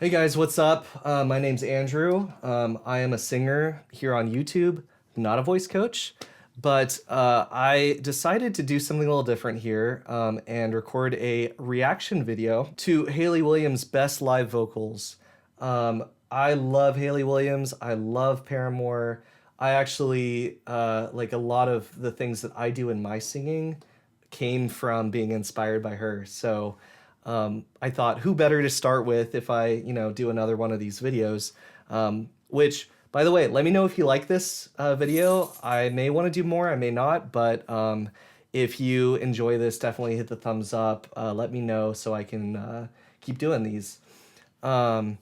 Hey guys, what's up? My name's Andrew. I am a singer here on YouTube, not a voice coach, but I decided to do something a little different here and record a reaction video to Hayley Williams' best live vocals. I love Hayley Williams. I love Paramore. I actually like a lot of the things that I do in my singing came from being inspired by her. So I thought, who better to start with if I, do another one of these videos, which, by the way, let me know if you like this video. I may want to do more, I may not, but if you enjoy this, definitely hit the thumbs up. Let me know so I can keep doing these. But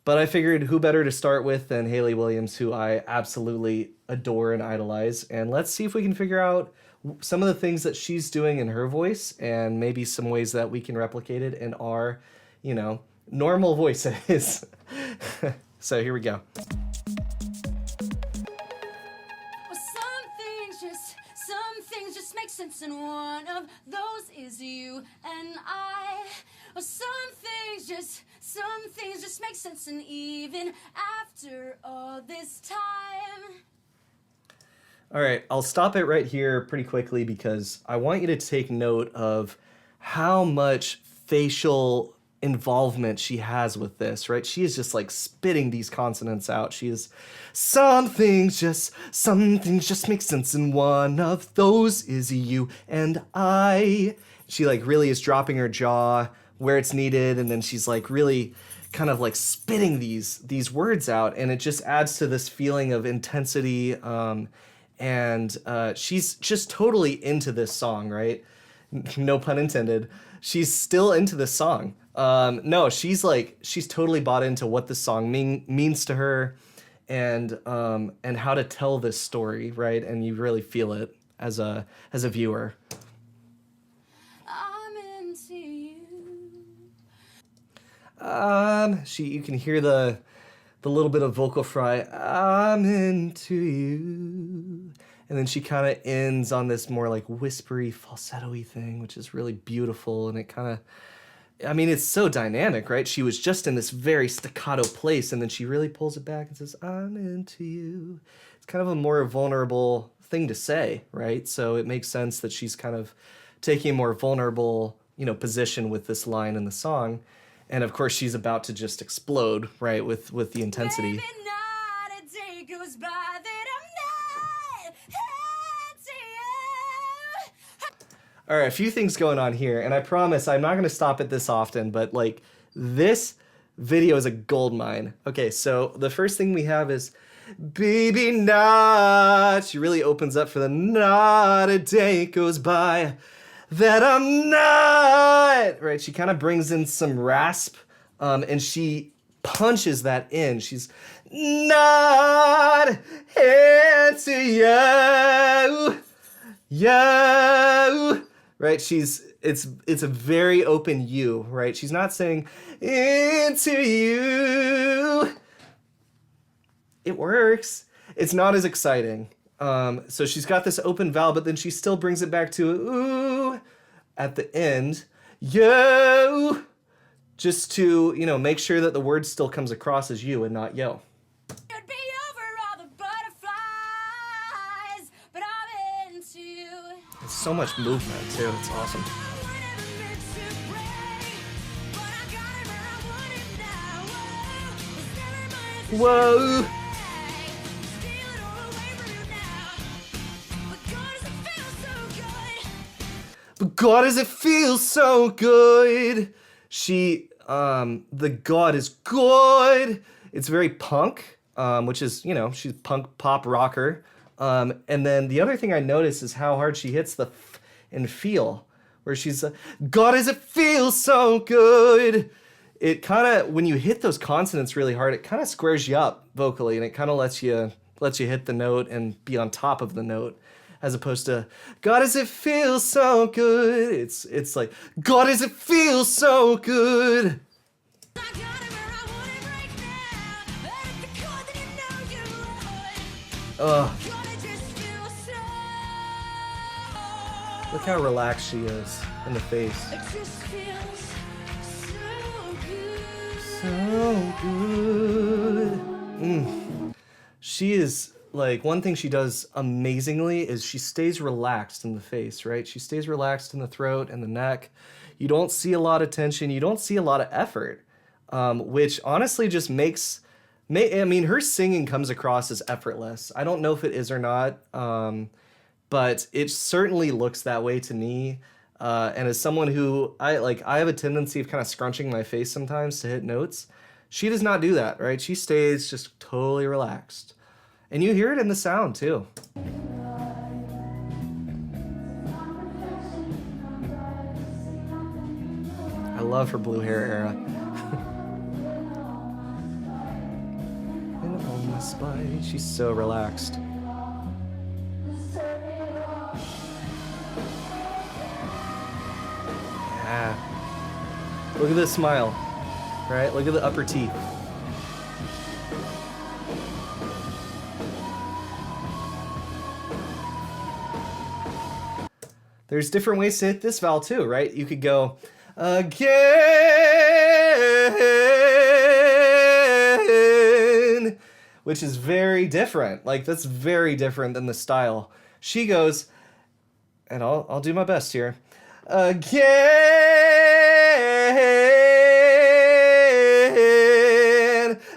I figured who better to start with than Hayley Williams, who I absolutely adore and idolize. And let's see if we can figure out some of the things that she's doing in her voice and maybe some ways that we can replicate it in our, normal voices. So here we go. Some things just make sense, and one of those is you and I. Some things just make sense, and even after all this time. All right, I'll stop it right here pretty quickly because I want you to take note of how much facial involvement she has with this, right? She is just like spitting these consonants out. She is, some things just make sense, and one of those is you and I. She like really is dropping her jaw where it's needed, and then she's like really kind of like spitting these words out, and it just adds to this feeling of intensity. And she's just totally into this song, right? No pun intended. She's still into this song. No, she's totally bought into what the song means to her, and how to tell this story, right? And you really feel it as a viewer. I'm into you. You can hear the little bit of vocal fry. I'm into you. And then she kind of ends on this more like whispery, falsetto-y thing, which is really beautiful. And it kind of, it's so dynamic, right? She was just in this very staccato place, and then she really pulls it back and says, I'm into you. It's kind of a more vulnerable thing to say, right? So it makes sense that she's kind of taking a more vulnerable, position with this line in the song. And of course, she's about to just explode, right, with the intensity. Baby, not a day goes by that I'm not into you. All right, a few things going on here, and I promise I'm not going to stop at this often, but like this video is a gold mine. Okay, so the first thing we have is, baby, not. She really opens up for the not a day goes by that I'm not, right? She kind of brings in some rasp, and she punches that in. She's not into you, right? It's a very open you, right? She's not saying into you. It works. It's not as exciting. So she's got this open vowel, but then she still brings it back to ooh at the end. Yo, just to, make sure that the word still comes across as you and not yo. It'd be over all the butterflies, but I'm into you. It's so much movement too. It's awesome. Whoa. But God, does it feel so good? She, the God is good. It's very punk, which is, she's punk pop rocker. And then the other thing I noticed is how hard she hits the f and feel, where she's, God, does it feel so good? It kind of, when you hit those consonants really hard, it kind of squares you up vocally, and it kind of lets you hit the note and be on top of the note. As opposed to, God, does it feel so good? It's like, God, does it feel so good? Ugh. Look how relaxed she is in the face. so good. She is, like, one thing she does amazingly is she stays relaxed in the face, right? She stays relaxed in the throat and the neck. You don't see a lot of tension. You don't see a lot of effort, which honestly just makes, I mean, her singing comes across as effortless. I don't know if it is or not, but it certainly looks that way to me. And as someone who, I have a tendency of kind of scrunching my face sometimes to hit notes. She does not do that, right? She stays just totally relaxed. And you hear it in the sound too. I love her blue hair era. And on the spine, she's so relaxed. Yeah. Look at this smile, right? Look at the upper teeth. There's different ways to hit this vowel too, right? You could go again, which is very different. Like, that's very different than the style. She goes, and I'll do my best here. Again,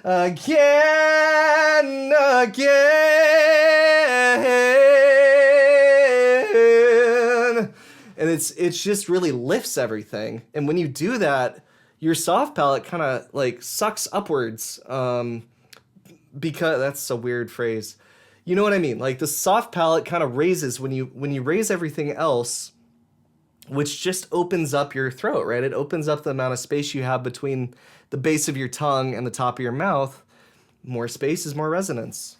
again, again. And it's just really lifts everything. And when you do that, your soft palate kind of like sucks upwards. Because that's a weird phrase. You know what I mean? Like, the soft palate kind of raises when you raise everything else, which just opens up your throat, right? It opens up the amount of space you have between the base of your tongue and the top of your mouth. More space is more resonance.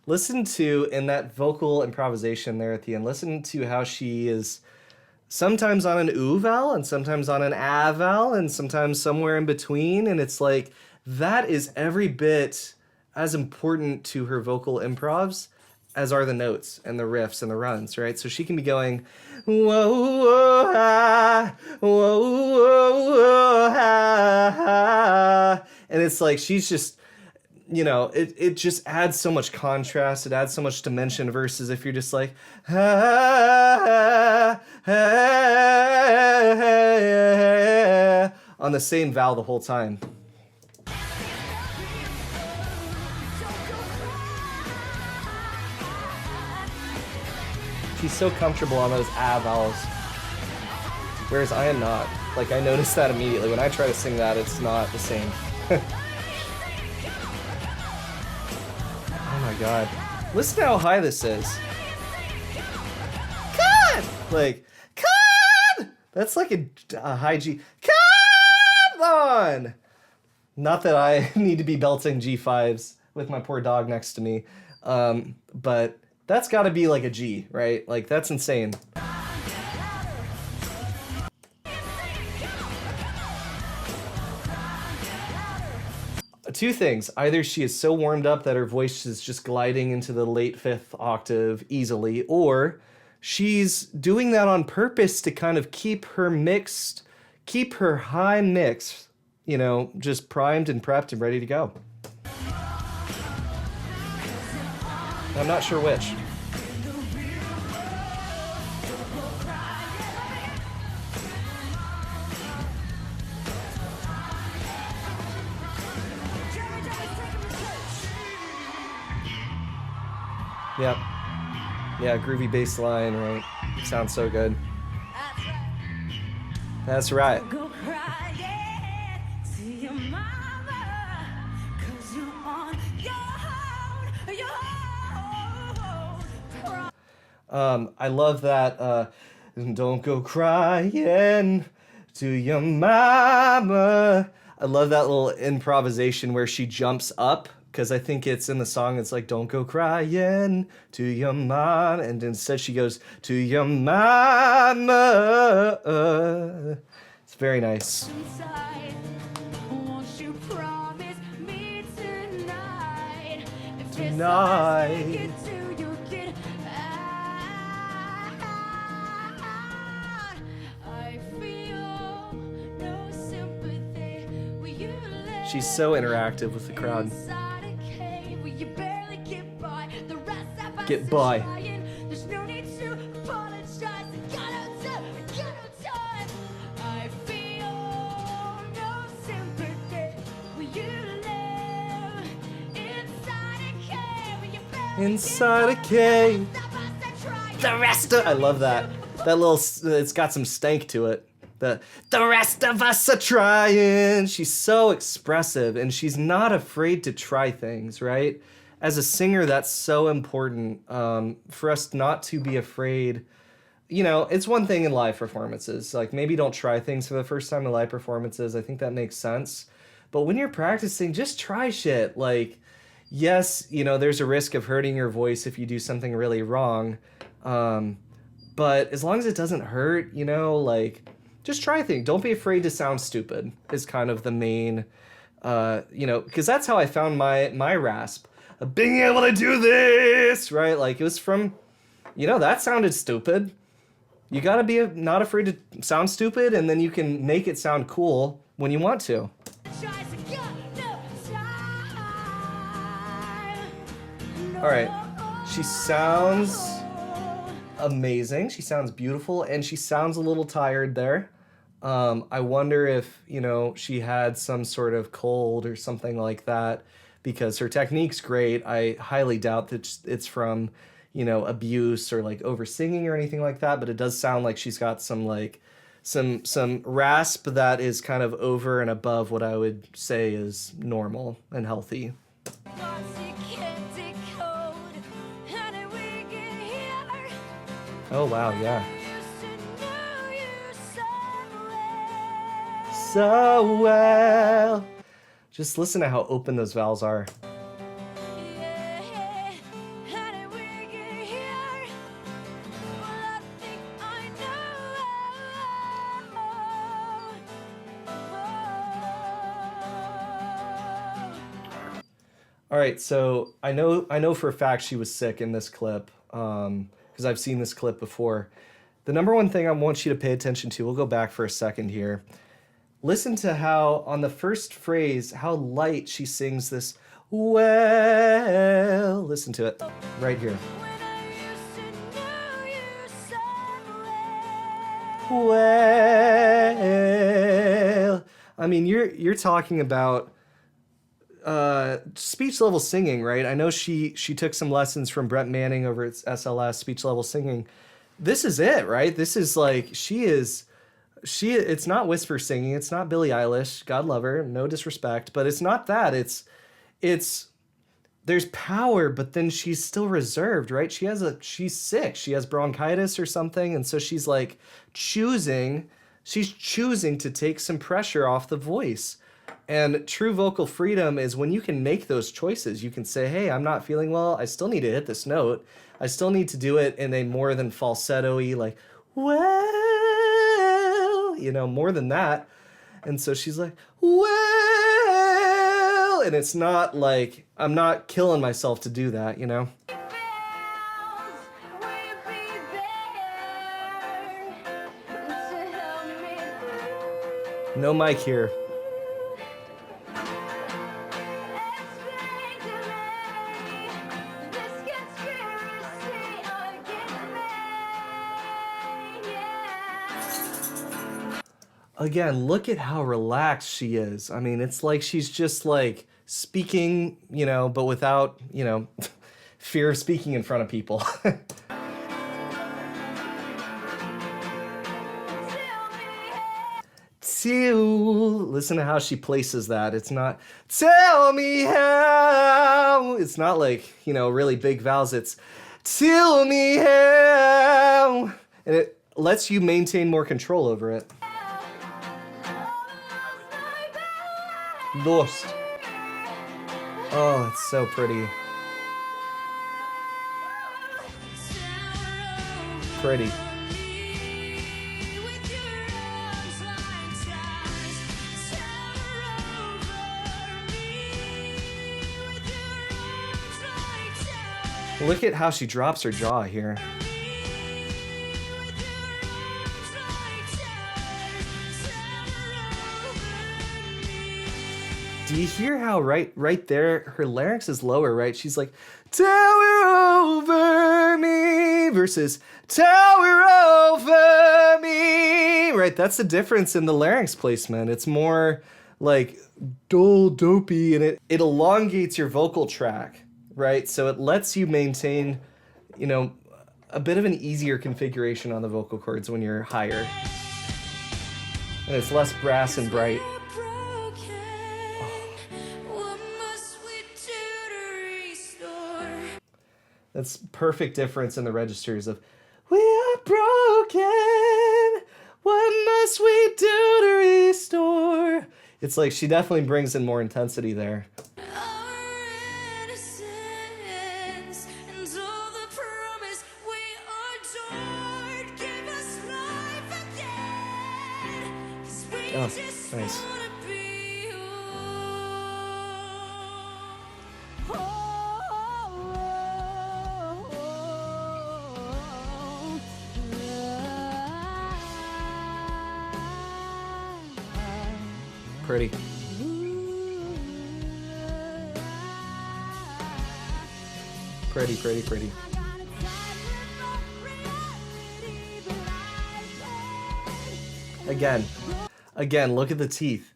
Listen to, in that vocal improvisation there at the end, listen to how she is sometimes on an oo vowel and sometimes on an a vowel and sometimes somewhere in between. And it's like, that is every bit as important to her vocal improvs as are the notes and the riffs and the runs, right? So she can be going, whoa, whoa, ah, whoa, whoa, ah, and it's like, she's just, you know, it just adds so much contrast. It adds so much dimension versus if you're just like, on the same vowel the whole time. She's so comfortable on those ah vowels, whereas I am not. Like, I noticed that immediately. When I try to sing that, it's not the same. Oh my god. Listen to how high this is. God! Like, God! That's like a high G. Come on! Not that I need to be belting G5s with my poor dog next to me. But that's gotta be like a G, right? Like, that's insane. Two things. Either she is so warmed up that her voice is just gliding into the late fifth octave easily, or she's doing that on purpose to kind of keep her high mix, you know, just primed and prepped and ready to go. I'm not sure which. Yep. Yeah, groovy bass line, right? Sounds so good. That's right. Go crying to your mama, 'cause you're on your own. I love that. Don't go crying to your mama. I love that little improvisation where she jumps up because I think it's in the song. It's like, don't go crying to your mom. And instead she goes, to your mama. It's very nice. Inside, won't you promise me tonight? If it's all I stick it to, you get out. I feel no sympathy. Will you live She's so interactive with the crowd. inside a cave where you barely get by? The rest of us Get is by. trying. There's no need to apologize. I got no time. I got no time. I feel no sympathy. Will you live inside a cave where you barely Inside a get by? cave. The rest of us are trying. The rest of I love that. That little it's got some stank to it. The rest of us are trying. She's so expressive and she's not afraid to try things, right? As a singer, that's so important for us not to be afraid. You know, it's one thing in live performances. Like maybe don't try things for the first time in live performances. I think that makes sense. But when you're practicing, just try shit. Like, yes, you know, there's a risk of hurting your voice if you do something really wrong. But as long as it doesn't hurt, you know, like, just try things. Don't be afraid to sound stupid is kind of the main, you know, because that's how I found my rasp. Of being able to do this, right? Like, it was from, you know, that sounded stupid. You gotta be not afraid to sound stupid, and then you can make it sound cool when you want to. All right, she sounds amazing. She sounds beautiful, and she sounds a little tired there. I wonder if, you know, she had some sort of cold or something like that, because her technique's great. I highly doubt that it's from, you know, abuse or like over singing or anything like that, but it does sound like she's got some like some rasp that is kind of over and above what I would say is normal and healthy. Oh wow, yeah. So well. Just listen to how open those vowels are. All right, so I know for a fact she was sick in this clip, because I've seen this clip before. The number one thing I want you to pay attention to, we'll go back for a second here. Listen to how, on the first phrase, how light she sings this, well. Listen to it, right here. Well. I mean, you're talking about speech level singing, right? I know she took some lessons from Brett Manning over at SLS, speech level singing. This is it, right? This is like, it's not whisper singing. It's not Billie Eilish. God love her. No disrespect, but it's not that. There's power, but then she's still reserved, right? She's sick. She has bronchitis or something. And so she's like choosing to take some pressure off the voice. And true vocal freedom is when you can make those choices. You can say, hey, I'm not feeling well. I still need to hit this note. I still need to do it in a more than falsetto-y, like, well, you know, more than that. And so she's like, well, and it's not like, I'm not killing myself to do that, you know? No mic here. Again, look at how relaxed she is. I mean, it's like she's just like speaking, you know, but without, you know, fear of speaking in front of people. Listen to how she places that. It's not, tell me how. It's not like, you know, really big vowels. It's, Tell me how. And it lets you maintain more control over it. Lost. Oh, it's so pretty. Pretty. Look at how she drops her jaw here. Do you hear how right there, her larynx is lower, right? She's like, tower over me versus tower over me, right? That's the difference in the larynx placement. It's more like dull, dopey, and it elongates your vocal track, right? So it lets you maintain, you know, a bit of an easier configuration on the vocal cords when you're higher. And it's less brass and bright. That's perfect difference in the registers of we are broken, what must we do to restore? It's like she definitely brings in more intensity there. Oh, nice. Pretty. Pretty, pretty, pretty. Again, look at the teeth.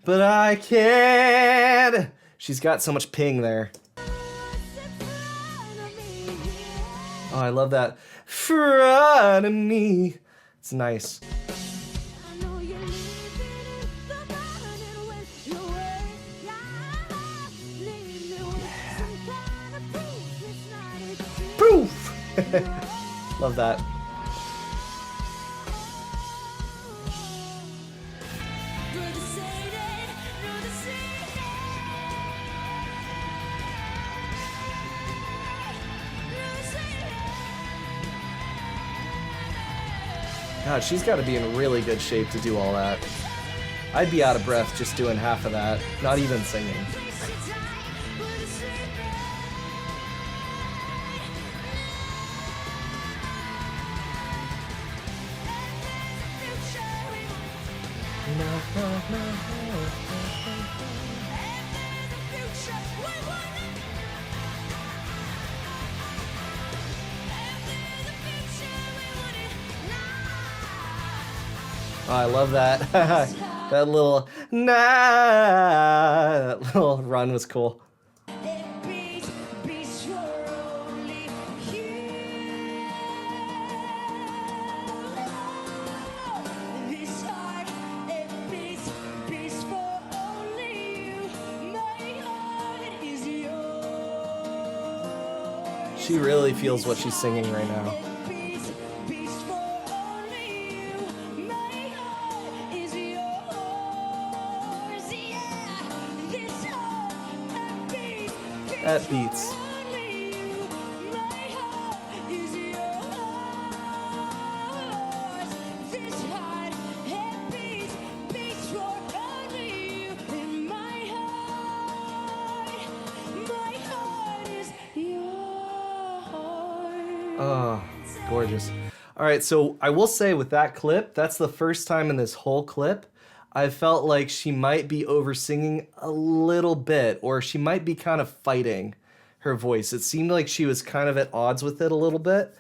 But I can't. She's got so much ping there. Oh, I love that. Front of me. It's nice. Proof! Love that. God, she's got to be in really good shape to do all that. I'd be out of breath just doing half of that, not even singing. Oh, I love that. That little that little run was cool. She really feels what she's singing right now. That beats. Oh, gorgeous. All right, so I will say with that clip, that's the first time in this whole clip I felt like she might be over-singing a little bit, or she might be kind of fighting her voice. It seemed like she was kind of at odds with it a little bit.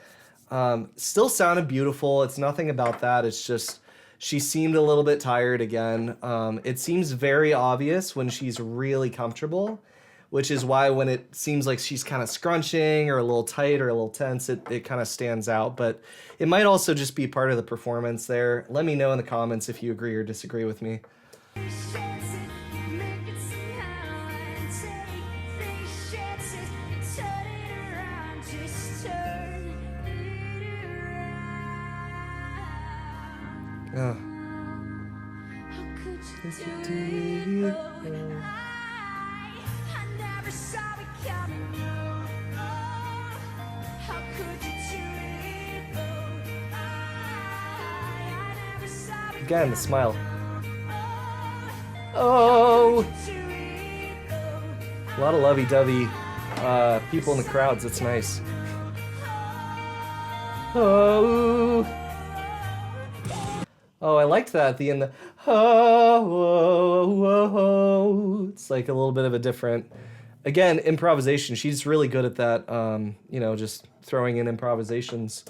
Still sounded beautiful. It's nothing about that. It's just she seemed a little bit tired again. It seems very obvious when she's really comfortable, which is why when it seems like she's kind of scrunching or a little tight or a little tense, it kind of stands out. But it might also just be part of the performance there. Let me know in the comments if you agree or disagree with me. Turn it around, just turn. Oh. How could you do it? Oh, I never saw it coming. Oh, how could you do it? Oh, I never saw it Again, the smile. coming. Oh! Do it? Oh, A lot of lovey-dovey people in the crowds. It's nice. Oh! Oh, I liked that at the end. The oh, oh, oh, oh. It's like a little bit of a different, again, improvisation. She's really good at that. You know, just throwing in improvisations.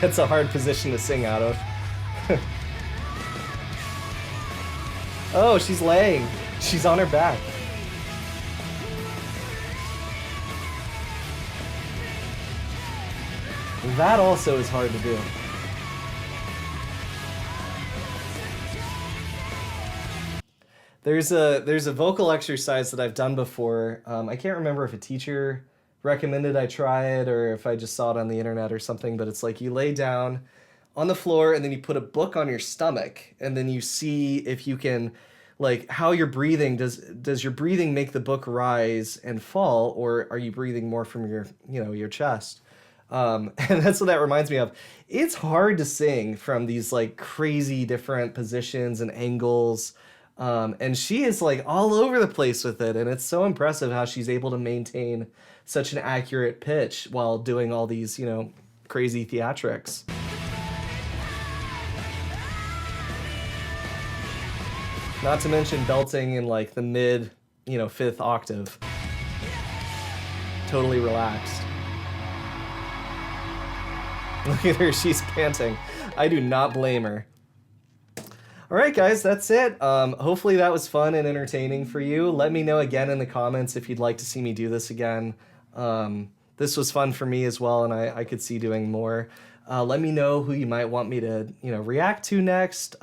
That's a hard position to sing out of. Oh, she's laying. She's on her back. That also is hard to do. There's a vocal exercise that I've done before. I can't remember if a teacher recommended I try it or if I just saw it on the internet or something, but it's like you lay down on the floor and then you put a book on your stomach and then you see if you can, like, how you're breathing. Does your breathing make the book rise and fall, or are you breathing more from your, you know, your chest? And that's what that reminds me of. It's hard to sing from these like crazy different positions and angles. And she is like all over the place with it. And it's so impressive how she's able to maintain such an accurate pitch while doing all these, you know, crazy theatrics. Not to mention belting in like the mid, you know, 5th octave. Totally relaxed. Look at her, she's panting. I do not blame her. All right, guys, that's it. Hopefully that was fun and entertaining for you. Let me know again in the comments if you'd like to see me do this again. This was fun for me as well, and I could see doing more. Let me know who you might want me to, you know, react to next.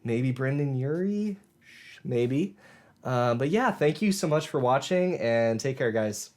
Maybe Brendan Urie, maybe. But yeah, thank you so much for watching, and take care, guys.